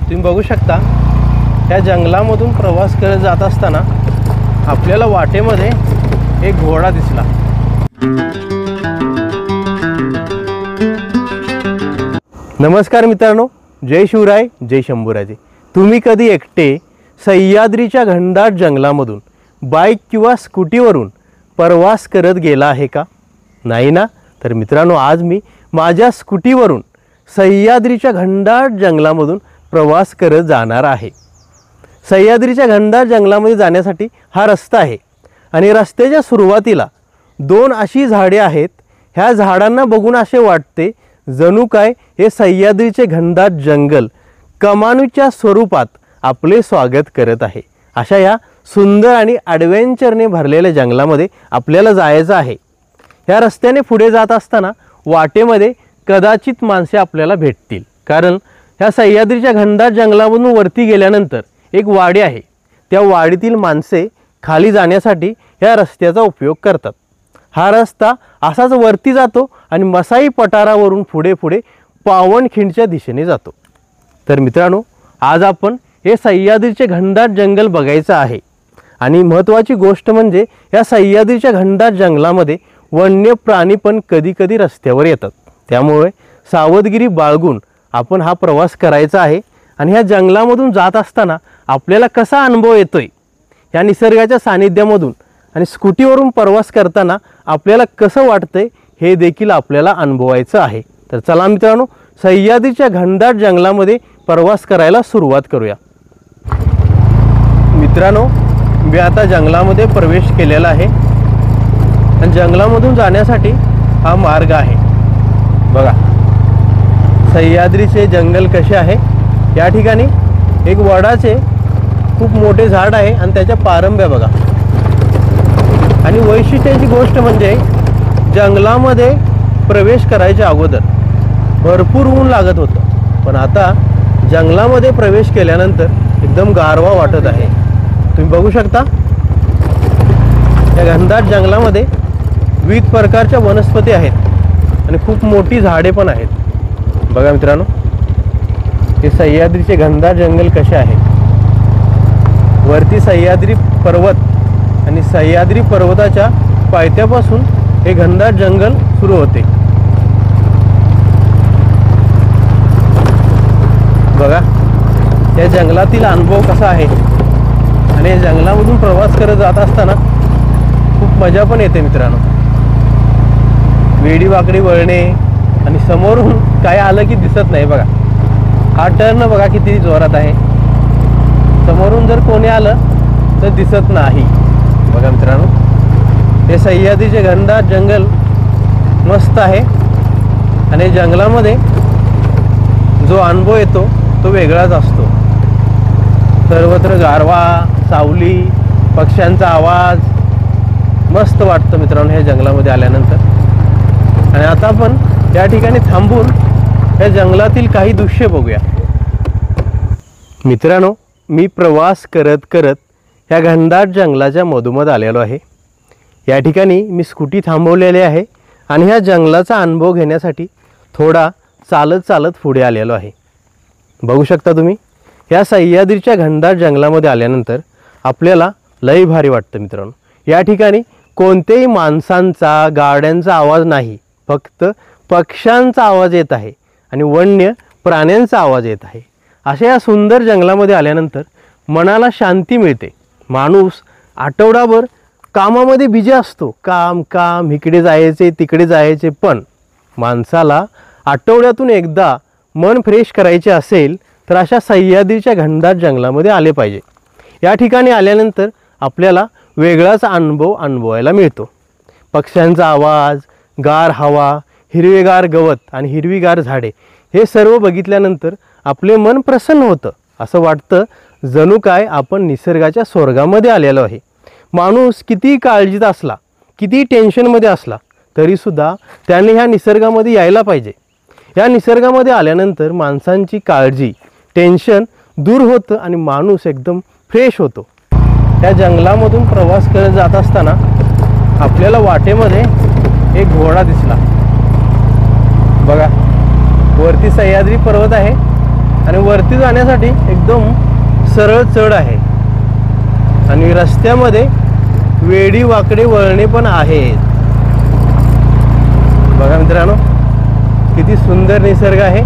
तुम्ही बघू शकता त्या जंगलामधून प्रवास करत जात असताना आपल्याला वाटेमध्ये एक घोडा दिसला। नमस्कार मित्रांनो, जय शिवराय, जय शंभूराजे। तुम्ही कधी एकटे सह्याद्रीच्या घनदाट जंगलामधून बाईक किंवा स्कूटीवरून प्रवास करत गेला आहे का? नाही ना? तर मित्रांनो, आज मी माझ्या स्कूटीवरून सह्याद्रीच्या घनदाट जंगलामधून प्रवास करत जाणार आहे। सह्याद्रीच्या घनदाट जंगलामध्ये जाण्यासाठी हा रस्ता आहे आणि रस्त्याच्या सुरुवातीला दोन अशी झाडे आहेत। ह्या झाडांना बघून असे वाटते जणू काय हे सह्याद्रीचे घनदाट जंगल कमानीच्या स्वरूपात आपले स्वागत करत आहे। अशा या सुंदर आणि ॲडव्हेंचरने भरलेल्या जंगलामध्ये आपल्याला जायचं आहे। ह्या रस्त्याने पुढे जात असताना वाटेमध्ये कदाचित माणसे आपल्याला भेटतील, कारण ह्या सह्याद्रीच्या घनदाट जंगलामधून वरती गेल्यानंतर एक वाडी आहे। त्या वाडीतील माणसे खाली जाण्यासाठी ह्या रस्त्याचा उपयोग करतात। हा रस्ता असाच वरती जातो आणि मसाई पठारावरून पुढे पुढे पावनखिंडच्या दिशेने जातो। तर मित्रांनो, आज आपण हे सह्याद्रीचे घनदाट जंगल बघायचं आहे आणि महत्त्वाची गोष्ट म्हणजे या सह्याद्रीच्या घनदाट जंगलामध्ये वन्य प्राणी पण कधी कधी रस्त्यावर येतात। त्यामुळे सावधगिरी बाळगून आपण हा प्रवास करायचा आहे। आणि ह्या जंगलामधून जात असताना आपल्याला कसा अनुभव येतोय या निसर्गाच्या सानिध्यामधून आणि स्कूटीवरून प्रवास करताना आपल्याला कसं वाटतंय हे देखील आपल्याला अनुभवायचं आहे। तर चला मित्रांनो, सह्याद्रीच्या घनदाट जंगलामध्ये प्रवास करायला सुरुवात करूया। मित्रांनो, मी आता जंगलामध्ये प्रवेश केलेला आहे आणि जंगलामधून जाण्यासाठी हा मार्ग आहे। बघा सह्याद्रीचे जंगल कसे आहे। या ठिकाणी एक वडाचे खूप मोठे झाड आहे आणि त्याच्या पारंब्या बघा। आणि वैशिष्ट्याची गोष्ट म्हणजे जंगलामध्ये प्रवेश करायच्या अगोदर भरपूर ऊन लागत होतं, पण आता जंगलामध्ये प्रवेश केल्यानंतर एकदम गारवा वाटत आहे। तुम्ही बघू शकता या घनदाट जंगलामध्ये विविध प्रकारच्या वनस्पती आहेत आणि खूप मोठी झाडे पण आहेत। बघा मित्रांनो, हे सह्याद्रीचे घनदाट जंगल कसे आहे। वरती सह्याद्री पर्वत आणि सह्याद्री पर्वताच्या पायथ्यापासून हे घनदाट जंगल सुरू होते। बघा या जंगलातील अनुभव कसा आहे आणि या जंगलामधून प्रवास करत जात असताना खूप मजा पण येते मित्रांनो। वेडी वाकडी वळणे आणि समोरून काय आलं की दिसत नाही। बघा हा टर्न बघा किती जोरात आहे, समोरून जर कोणी आलं तर दिसत नाही। बघा मित्रांनो, हे सह्याद्रीचे घनदाट जंगल मस्त आहे आणि जंगलामध्ये जो अनुभव येतो तो वेगळाच असतो। सर्वत्र गारवा, सावली, पक्ष्यांचा आवाज मस्त वाटतं मित्रांनो हे जंगलामध्ये आल्यानंतर। आणि आता आपण या ठिकाणी थांबून या जंगलातील काही दृश्य बघूया। मित्रांनो, मी प्रवास करत करत ह्या घनदाट जंगलाच्या मधोमध आलेलो आहे। या ठिकाणी मी स्कूटी थांबवलेली आहे आणि ह्या जंगलाचा अनुभव घेण्यासाठी थोडा चालत चालत पुढे आलेलो आहे। बघू शकता तुम्ही, या सह्याद्रीच्या घनदाट जंगलामध्ये आल्यानंतर आपल्याला लई भारी वाटतं मित्रांनो। या ठिकाणी कोणत्याही माणसांचा, गाड्यांचा आवाज नाही, फक्त पक्ष्यांचा आवाज येत आहे आणि वन्य प्राण्यांचा आवाज येत आहे। अशा या सुंदर जंगलामध्ये आल्यानंतर मनाला शांती मिळते। माणूस आठवडाभर कामामध्ये बिझी असतो, काम इकडे जायचे तिकडे जायचे, पण माणसाला आठवड्यातून एकदा मन फ्रेश करायचे असेल तर अशा सह्याद्रीच्या घनदाट जंगलामध्ये आले पाहिजे। या ठिकाणी आल्यानंतर आपल्याला वेगळाच अनुभव अनुभवायला मिळतो। पक्ष्यांचा आवाज, गार हवा, हिरवेगार गवत आणि हिरवीगार झाडे हे सर्व बघितल्यानंतर आपले मन प्रसन्न होतं। असं वाटतं जणू काय आपण निसर्गाच्या स्वर्गामध्ये आलेलो आहे। माणूस किती काळजीत असला, किती टेन्शनमध्ये असला तरीसुद्धा त्याने ह्या निसर्गामध्ये यायला पाहिजे। या निसर्गामध्ये आल्यानंतर माणसांची काळजी, टेन्शन दूर होतं आणि माणूस एकदम फ्रेश होतो। या जंगलामधून प्रवास करत जात असताना आपल्याला वाटेमध्ये एक घोडा दिसला। बघा वरती सह्याद्री पर्वत आहे आणि वरती जाण्यासाठी एकदम सरळ चढ आहे आणि रस्त्यामध्ये वेडी वाकडे वळणे पण आहेत. बघा मित्रांनो, किती सुंदर निसर्ग आहे.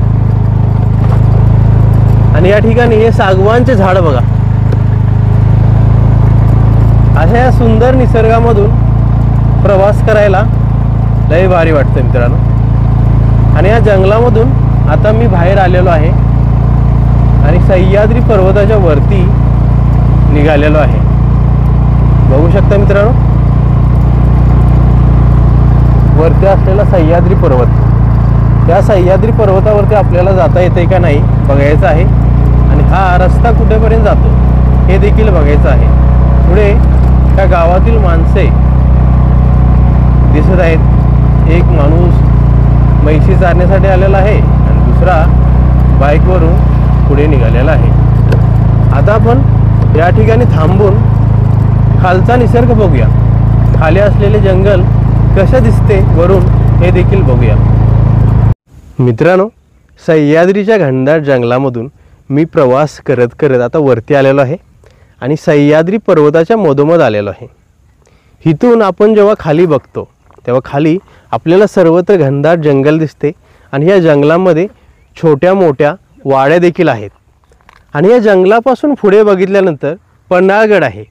आणि या ठिकाणी हे सागवानचे झाड बघा. अशा या सुंदर निसर्गामधून प्रवास करायला लय भारी वाटतं मित्रांनो. आणि या जंगलामधून आता मी बाहेर आलेलो आहे आणि सह्याद्री पर्वताच्या वरती निघालेलो आहे. बघू शकता मित्रांनो, वरती असलेला सह्याद्री पर्वत. त्या सह्याद्री पर्वतावरती आपल्याला जाता येते का नाही बघायचं आहे. आणि हा रस्ता कुठेपर्यंत जातो हे देखील बघायचं आहे. पुढे त्या गावातील माणसे दिसत आहेत. एक माणूस म्हैशी चारण्यासाठी आलेला आहे आणि दुसरा बाईकवरून पुढे निघालेला आहे. आता आपण या ठिकाणी थांबून खालचा निसर्ग बघूया. खाली असलेले जंगल कसे दिसते वरून हे देखील बघूया. मित्रांनो, सह्याद्रीच्या घनदाट जंगलामधून मी प्रवास करत करत आता वरती आलेलो आहे आणि सह्याद्री पर्वताच्या मधोमध आलेलो आहे. इथून आपण जेव्हा खाली बघतो तेव्हा खाली आपल्याला सर्वत्र घनदाट जंगल दिसते आणि या जंगलामध्ये छोट्या मोठ्या वाड्या देखील आहेत. आणि या जंगलापासून पुढे बघितल्यानंतर पन्हाळगड आहे.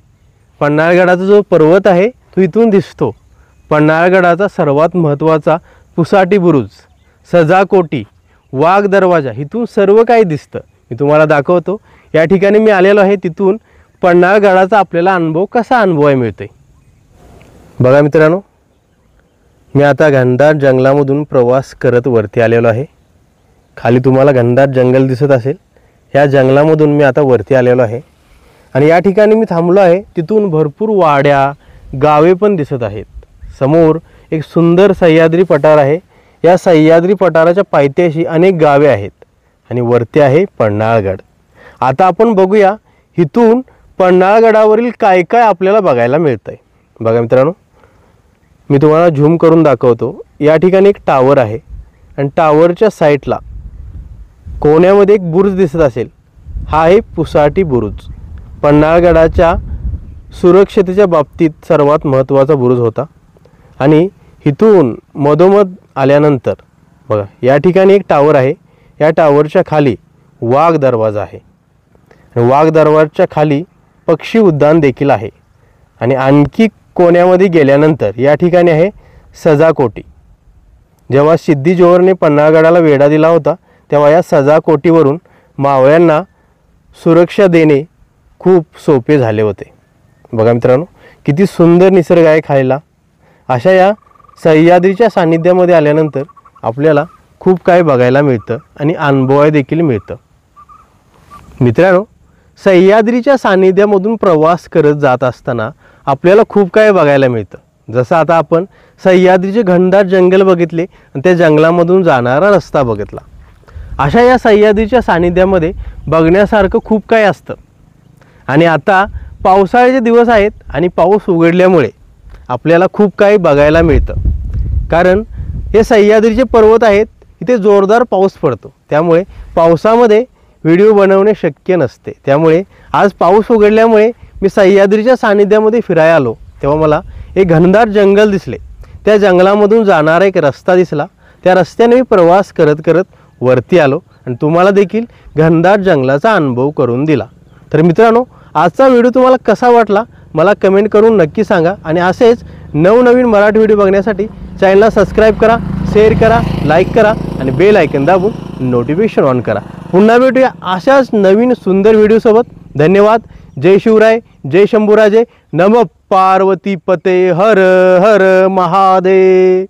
पन्हाळगडाचा जो पर्वत आहे तो इथून दिसतो. पन्हाळगडाचा सर्वात महत्त्वाचा पुसाटी बुरुज, सजाकोटी, वाघ दरवाजा, इथून सर्व काही दिसतं. मी तुम्हाला दाखवतो. या ठिकाणी मी आलेलो आहे. तिथून पन्हाळगडाचा आपल्याला अनुभव कसा अनुभवायला मिळतोय बघा मित्रांनो. मी आता घनदाट जंगलामधून प्रवास करत वरती आलेलो आहे. खाली तुम्हाला घनदाट जंगल दिसत असेल. ह्या जंगलामधून मी आता वरती आलेलो आहे आणि या ठिकाणी मी थांबलो आहे. तिथून भरपूर वाड्या, गावे पण दिसत आहेत. समोर एक सुंदर सह्याद्री पठार आहे. या सह्याद्री पठाराच्या पायथ्याशी अनेक गावे आहेत आणि वरती आहे पन्हाळगड. आता आपण बघूया इथून पन्हाळगडावरील काय काय आपल्याला बघायला मिळतंय. बघा मित्रांनो, मी तुम्हाला झूम करून दाखवतो. या ठिकाणी एक टावर आहे आणि टावरच्या साईडला कोण्यामध्ये एक बुरुज दिसत असेल. हा आहे पुसाटी बुरुज. पन्हाळगडाच्या सुरक्षतेच्या बाबतीत सर्वात महत्त्वाचा बुरुज होता. आणि इथून मधोमध आल्यानंतर बघा या ठिकाणी एक टावर आहे. या टावरच्या खाली वाघ दरवाजा आहे. वाघ दरवाजाच्या खाली पक्षी उद्यान देखील आहे. आणि आणखी कोण्यामध्ये गेल्यानंतर या ठिकाणी आहे सजाकोटी. जेव्हा सिद्धी जोहरने पन्हाळगडाला वेढा दिला होता तेव्हा या सजाकोटीवरून मावळ्यांना सुरक्षा देणे खूप सोपे झाले होते. बघा मित्रांनो, किती सुंदर निसर्ग आहे खायला. अशा या सह्याद्रीच्या सान्निध्यामध्ये आल्यानंतर आपल्याला खूप काही बघायला मिळतं आणि अनुभवायला देखील मिळतं. मित्रांनो, सह्याद्रीच्या सान्निध्यामधून प्रवास करत जात असताना आपल्याला खूप काही बघायला मिळतं. जसं आता आपण सह्याद्रीचे घनदाट जंगल बघितले आणि त्या जंगलामधून जाणारा रस्ता बघितला. अशा या सह्याद्रीच्या सान्निध्यामध्ये बघण्यासारखं खूप काही असतं. आणि आता पावसाळ्याचे दिवस आहेत आणि पाऊस उघडल्यामुळे आपल्याला खूप काही बघायला मिळतं. कारण हे सह्याद्रीचे पर्वत आहेत, इथे जोरदार पाऊस पडतो. त्यामुळे पावसामध्ये व्हिडिओ बनवणे शक्य नसते. त्यामुळे आज पाऊस उघडल्यामुळे मी सह्याद्रीच्या सान्निध्यामध्ये फिरायला आलो तेव्हा मला एक घनदाट जंगल दिसले. त्या जंगलामधून जाणारा एक रस्ता दिसला. त्या रस्त्याने मी प्रवास करत करत वरती आलो आणि तुम्हाला देखील घनदाट जंगलाचा अनुभव करून दिला. तर मित्रांनो, आजचा व्हिडिओ तुम्हाला कसा वाटला मला कमेंट करून नक्की सांगा. आणि असेच नवनवीन मराठी व्हिडिओ बघण्यासाठी चॅनलला सबस्क्राईब करा, शेअर करा, लाईक करा आणि बेल आयकन दाबून नोटिफिकेशन ऑन करा. पुन्हा भेटूया अशाच नवीन सुंदर व्हिडिओसोबत. धन्यवाद. जय शिवराय, जय शंभूराजे, नमः पार्वती पते, हर हर महादेव.